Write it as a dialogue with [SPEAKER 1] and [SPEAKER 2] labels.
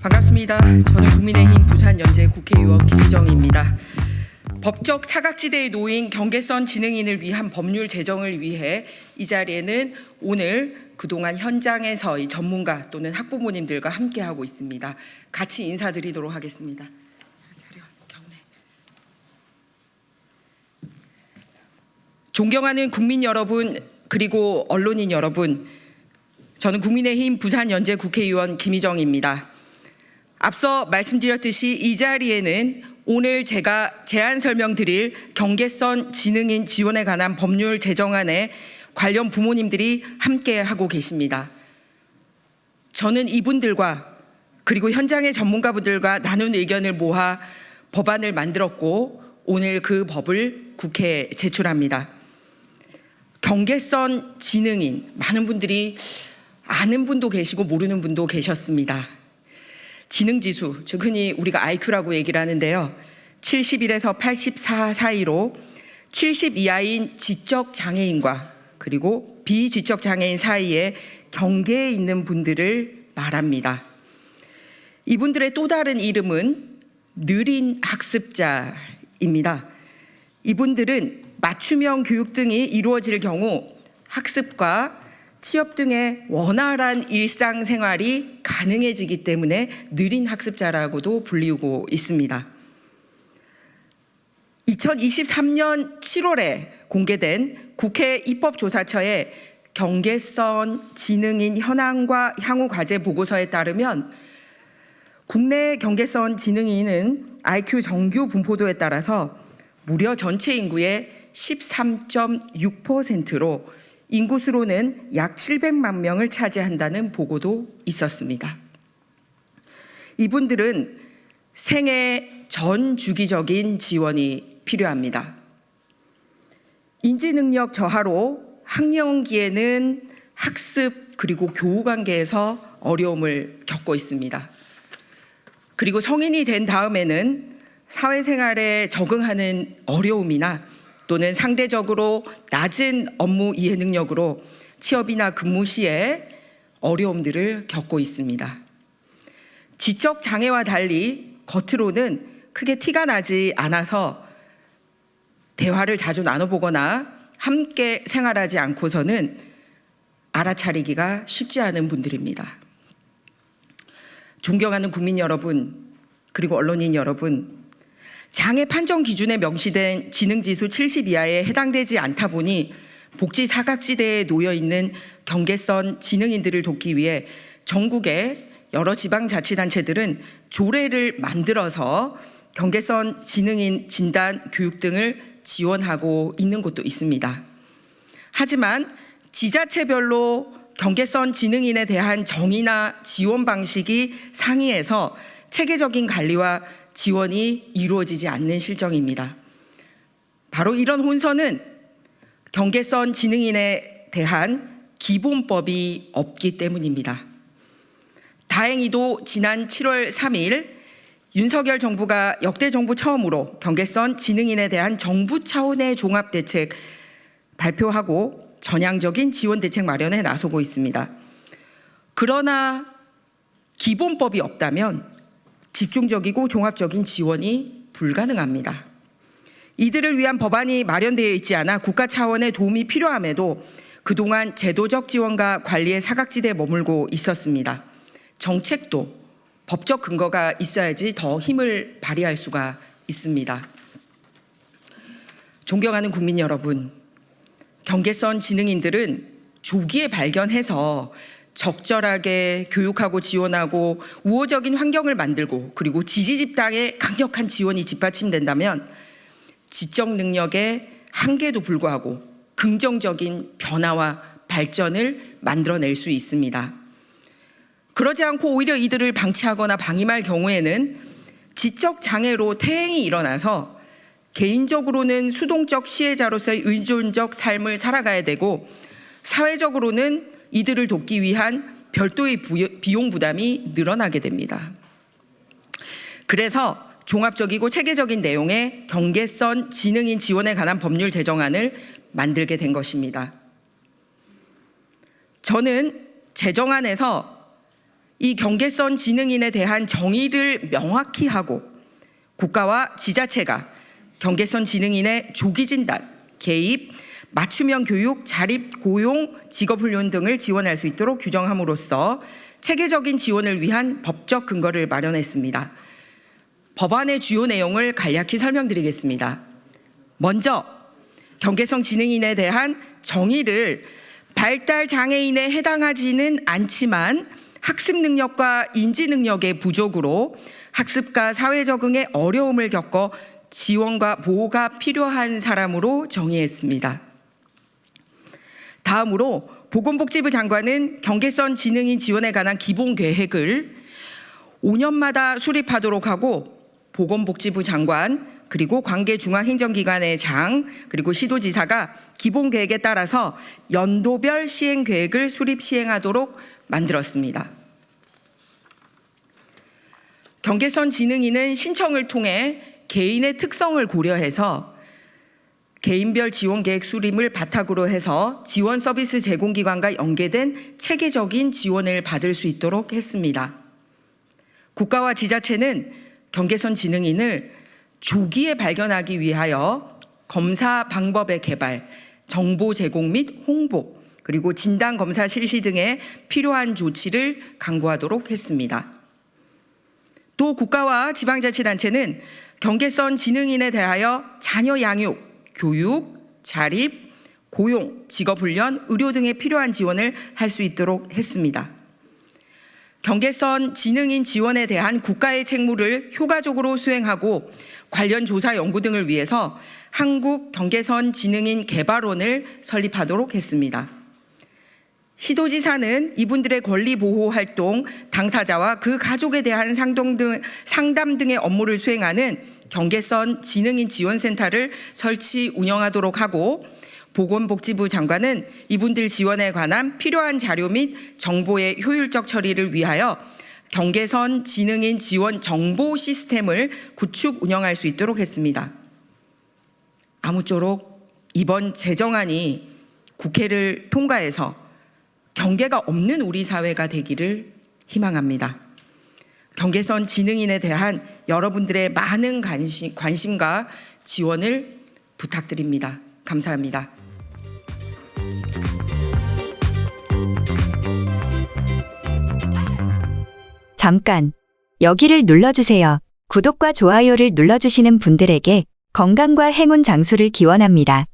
[SPEAKER 1] 반갑습니다. 저는 국민의힘 부산 연재 국회의원 김희정입니다. 법적 사각지대에 놓인 경계선 지능인을 위한 법률 제정을 위해 이 자리에는 오늘 그동안 현장에서 이 전문가 또는 학부모님들과 함께하고 있습니다. 같이 인사드리도록 하겠습니다. 존경하는 국민 여러분 그리고 언론인 여러분, 저는 국민의힘 부산 연재 국회의원 김희정입니다. 앞서 말씀드렸듯이 이 자리에는 오늘 제가 제안 설명드릴 경계선 지능인 지원에 관한 법률 제정안에 관련 부모님들이 함께하고 계십니다. 저는 이분들과 그리고 현장의 전문가분들과 나눈 의견을 모아 법안을 만들었고 오늘 그 법을 국회에 제출합니다. 경계선 지능인, 많은 분들이 아는 분도 계시고 모르는 분도 계셨습니다. 지능지수, 즉 흔히 우리가 IQ라고 얘기를 하는데요. 71에서 84 사이로 70 이하인 지적장애인과 그리고 비지적장애인 사이에 경계에 있는 분들을 말합니다. 이분들의 또 다른 이름은 느린 학습자입니다. 이분들은 맞춤형 교육 등이 이루어질 경우 학습과 취업 등의 원활한 일상생활이 가능해지기 때문에 느린 학습자라고도 불리우고 있습니다. 2023년 7월에 공개된 국회 입법조사처의 경계선 지능인 현황과 향후 과제 보고서에 따르면 국내 경계선 지능인은 IQ 정규 분포도에 따라서 무려 전체 인구의 13.6%로 인구수로는 약 700만 명을 차지한다는 보고도 있었습니다. 이분들은 생애 전 주기적인 지원이 필요합니다. 인지능력 저하로 학령기에는 학습 그리고 교우 관계에서 어려움을 겪고 있습니다. 그리고 성인이 된 다음에는 사회생활에 적응하는 어려움이나 또는 상대적으로 낮은 업무 이해 능력으로 취업이나 근무 시에 어려움들을 겪고 있습니다. 지적 장애와 달리 겉으로는 크게 티가 나지 않아서 대화를 자주 나눠보거나 함께 생활하지 않고서는 알아차리기가 쉽지 않은 분들입니다. 존경하는 국민 여러분 그리고 언론인 여러분, 장애 판정 기준에 명시된 지능지수 70 이하에 해당되지 않다 보니 복지 사각지대에 놓여 있는 경계선 지능인들을 돕기 위해 전국의 여러 지방자치단체들은 조례를 만들어서 경계선 지능인 진단 교육 등을 지원하고 있는 곳도 있습니다. 하지만 지자체별로 경계선 지능인에 대한 정의나 지원 방식이 상이해서 체계적인 관리와 지원이 이루어지지 않는 실정입니다. 바로 이런 혼선은 경계선 지능인에 대한 기본법이 없기 때문입니다. 다행히도 지난 7월 3일 윤석열 정부가 역대 정부 처음으로 경계선 지능인에 대한 정부 차원의 종합대책 발표하고 전향적인 지원 대책 마련에 나서고 있습니다. 그러나 기본법이 없다면 집중적이고 종합적인 지원이 불가능합니다. 이들을 위한 법안이 마련되어 있지 않아 국가 차원의 도움이 필요함에도 그동안 제도적 지원과 관리의 사각지대에 머물고 있었습니다. 정책도 법적 근거가 있어야지 더 힘을 발휘할 수가 있습니다. 존경하는 국민 여러분, 경계선 지능인들은 조기에 발견해서 적절하게 교육하고 지원하고 우호적인 환경을 만들고 그리고 지지 집단의 강력한 지원이 뒷받침된다면 지적 능력의 한계도 불구하고 긍정적인 변화와 발전을 만들어낼 수 있습니다. 그러지 않고 오히려 이들을 방치하거나 방임할 경우에는 지적 장애로 퇴행이 일어나서 개인적으로는 수동적 시혜자로서의 의존적 삶을 살아가야 되고 사회적으로는 이들을 돕기 위한 별도의 비용 부담이 늘어나게 됩니다. 그래서 종합적이고 체계적인 내용의 경계선 지능인 지원에 관한 법률 제정안을 만들게 된 것입니다. 저는 제정안에서 이 경계선 지능인에 대한 정의를 명확히 하고 국가와 지자체가 경계선 지능인의 조기 진단, 개입, 맞춤형 교육, 자립, 고용, 직업훈련 등을 지원할 수 있도록 규정함으로써 체계적인 지원을 위한 법적 근거를 마련했습니다. 법안의 주요 내용을 간략히 설명드리겠습니다. 먼저 경계선 지능인에 대한 정의를 발달 장애인에 해당하지는 않지만 학습 능력과 인지 능력의 부족으로 학습과 사회 적응에 어려움을 겪어 지원과 보호가 필요한 사람으로 정의했습니다. 다음으로 보건복지부 장관은 경계선 지능인 지원에 관한 기본 계획을 5년마다 수립하도록 하고 보건복지부 장관 그리고 관계 중앙행정기관의 장 그리고 시도지사가 기본 계획에 따라서 연도별 시행 계획을 수립 시행하도록 만들었습니다. 경계선 지능인은 신청을 통해 개인의 특성을 고려해서 개인별 지원 계획 수립을 바탕으로 해서 지원 서비스 제공기관과 연계된 체계적인 지원을 받을 수 있도록 했습니다. 국가와 지자체는 경계선 지능인을 조기에 발견하기 위하여 검사 방법의 개발, 정보 제공 및 홍보, 그리고 진단 검사 실시 등의 필요한 조치를 강구하도록 했습니다. 또 국가와 지방자치단체는 경계선 지능인에 대하여 자녀 양육, 교육, 자립, 고용, 직업훈련, 의료 등에 필요한 지원을 할 수 있도록 했습니다. 경계선 지능인 지원에 대한 국가의 책무를 효과적으로 수행하고 관련 조사 연구 등을 위해서 한국 경계선 지능인 개발원을 설립하도록 했습니다. 시도지사는 이분들의 권리 보호 활동, 당사자와 그 가족에 대한 상담 등의 업무를 수행하는 경계선 지능인 지원센터를 설치 운영하도록 하고 보건복지부 장관은 이분들 지원에 관한 필요한 자료 및 정보의 효율적 처리를 위하여 경계선 지능인 지원 정보 시스템을 구축 운영할 수 있도록 했습니다. 아무쪼록 이번 제정안이 국회를 통과해서 경계가 없는 우리 사회가 되기를 희망합니다. 경계선 지능인에 대한 여러분들의 많은 관심과 지원을 부탁드립니다. 감사합니다.
[SPEAKER 2] 잠깐, 여기를 눌러주세요. 구독과 좋아요를 눌러주시는 분들에게 건강과 행운 장수를 기원합니다.